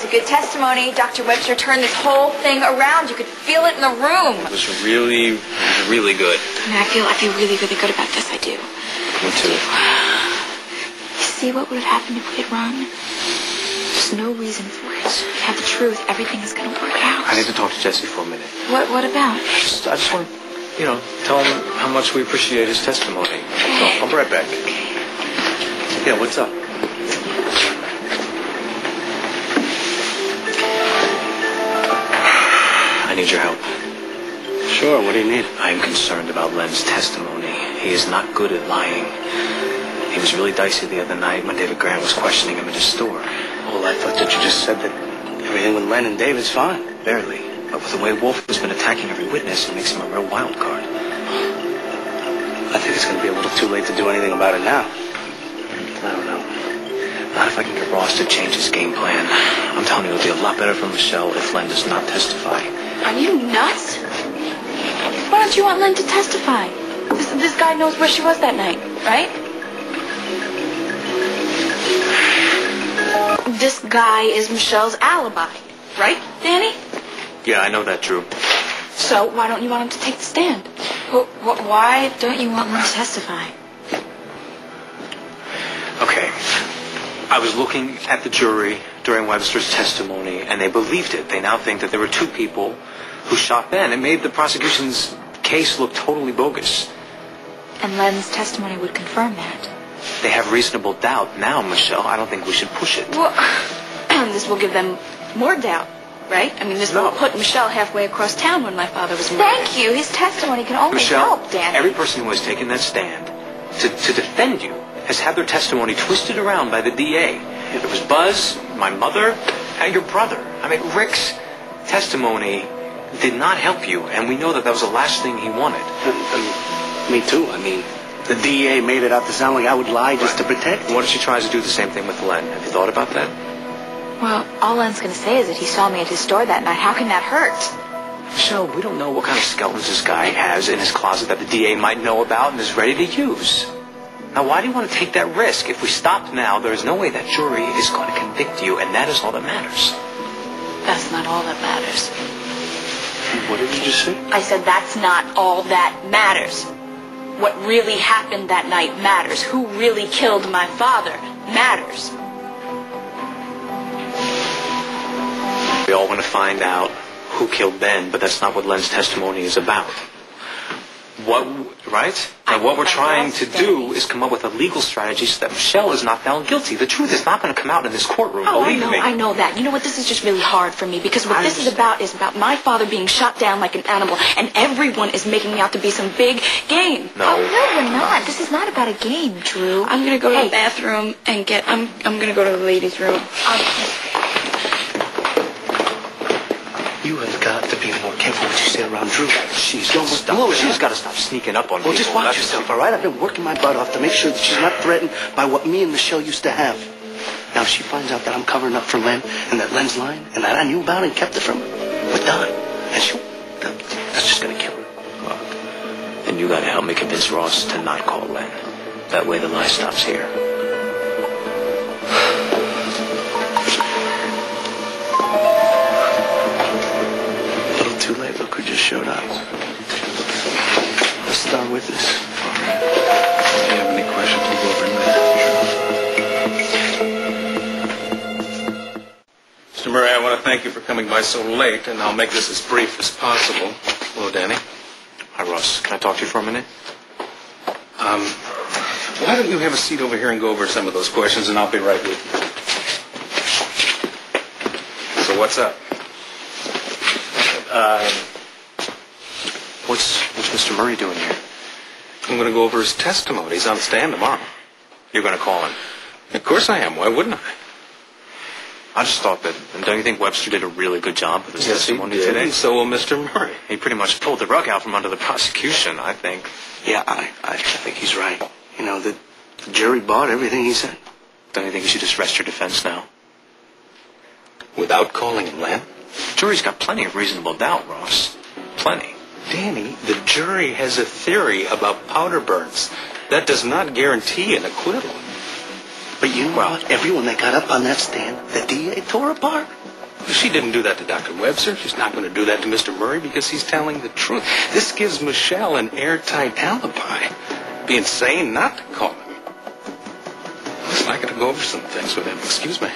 was a good testimony. Dr. Webster turned this whole thing around. You could feel it in the room. It was really good. I feel really, really good about this. I do. Me too. You see what would have happened if we had run? There's no reason for it. If you have the truth, everything is going to work out. I need to talk to Jesse for a minute. What about? I just want to, tell him how much we appreciate his testimony. Okay. So I'll be right back. Okay. Yeah, what's up? I need your help. Sure, what do you need? I am concerned about Len's testimony. He is not good at lying. He was really dicey the other night when David Grant was questioning him at his store. Well, I thought that you just said that everything with Len and David's fine. Barely. But with the way Wolf has been attacking every witness, it makes him a real wild card. I think it's going to be a little too late to do anything about it now. I don't know. Not if I can get Ross to change his game plan. I'm telling you, it'll be a lot better for Michelle if Len does not testify. Are you nuts? Why don't you want Len to testify? This guy knows where she was that night, right? This guy is Michelle's alibi, right, Danny? Yeah, I know that, Drew. So why don't you want him to take the stand? Why don't you want Len to testify? Okay. I was looking at the jury during Webster's testimony, and they believed it. They now think that there were two people who shot Ben. It made the prosecution's case look totally bogus. And Len's testimony would confirm that. They have reasonable doubt now, Michelle. I don't think we should push it. Well, this will give them more doubt, right? I mean, this will put Michelle halfway across town when my father was murdered. Thank you. His testimony can only help, Danny. Every person who has taken that stand to defend you has had their testimony twisted around by the DA. It was Buzz, my mother, and your brother. I mean, Rick's testimony did not help you, and we know that was the last thing he wanted. Me too. I mean, the DA made it out to sound like I would lie just to protect you. What if she tries to do the same thing with Len? Have you thought about that? Well, all Len's going to say is that he saw me at his store that night. How can that hurt? Michelle, we don't know what kind of skeletons this guy has in his closet that the DA might know about and is ready to use. Now, why do you want to take that risk? If we stop now, there is no way that jury is going to convict you, and that is all that matters. That's not all that matters. What did you just say? I said that's not all that matters. What really happened that night matters. Who really killed my father matters. We all want to find out who killed Ben, but that's not what Len's testimony is about. Right? And what we're trying to do is come up with a legal strategy so that Michelle is not found guilty. The truth is not going to come out in this courtroom, believe me. I know that. You know what? This is just really hard for me because what this is about my father being shot down like an animal, and everyone is making me out to be some big game. No. Oh, no, we're not. This is not about a game, Drew. I'm going to go to the bathroom and I'm going to go to the ladies' room. You have got to be more careful what you say around Drew. She's got to stop sneaking up on people. Well, just watch yourself, all right? I've been working my butt off to make sure that she's not threatened by what me and Michelle used to have. Now, if she finds out that I'm covering up for Len and that Len's lying and that I knew about it and kept it from her, we're done. And that's just going to kill her. Well, then you got to help me convince Ross to not call Len. That way the lie stops here. Too late. Look who just showed up. Let's start with this. All right. If you have any questions, we'll go over them later. Mr. Murray, I want to thank you for coming by so late, and I'll make this as brief as possible. Hello, Danny. Hi, Ross. Can I talk to you for a minute? Why don't you have a seat over here and go over some of those questions, and I'll be right with you. So what's up? What's Mr. Murray doing here? I'm going to go over his testimony. He's on the stand tomorrow. You're going to call him? Of course I am. Why wouldn't I? I just thought that, don't you think Webster did a really good job with his testimony today? And so will Mr. Murray. He pretty much pulled the rug out from under the prosecution, I think. Yeah, I think he's right. You know, the jury bought everything he said. Don't you think you should just rest your defense now? Without calling him, Len? The jury's got plenty of reasonable doubt, Ross. Plenty. Danny, the jury has a theory about powder burns. That does not guarantee an acquittal. But you know what? Everyone that got up on that stand, the DA tore apart. She didn't do that to Dr. Webster. She's not going to do that to Mr. Murray because he's telling the truth. This gives Michelle an airtight alibi. Be insane not to call him. Listen, I got to go over some things with him. Excuse me.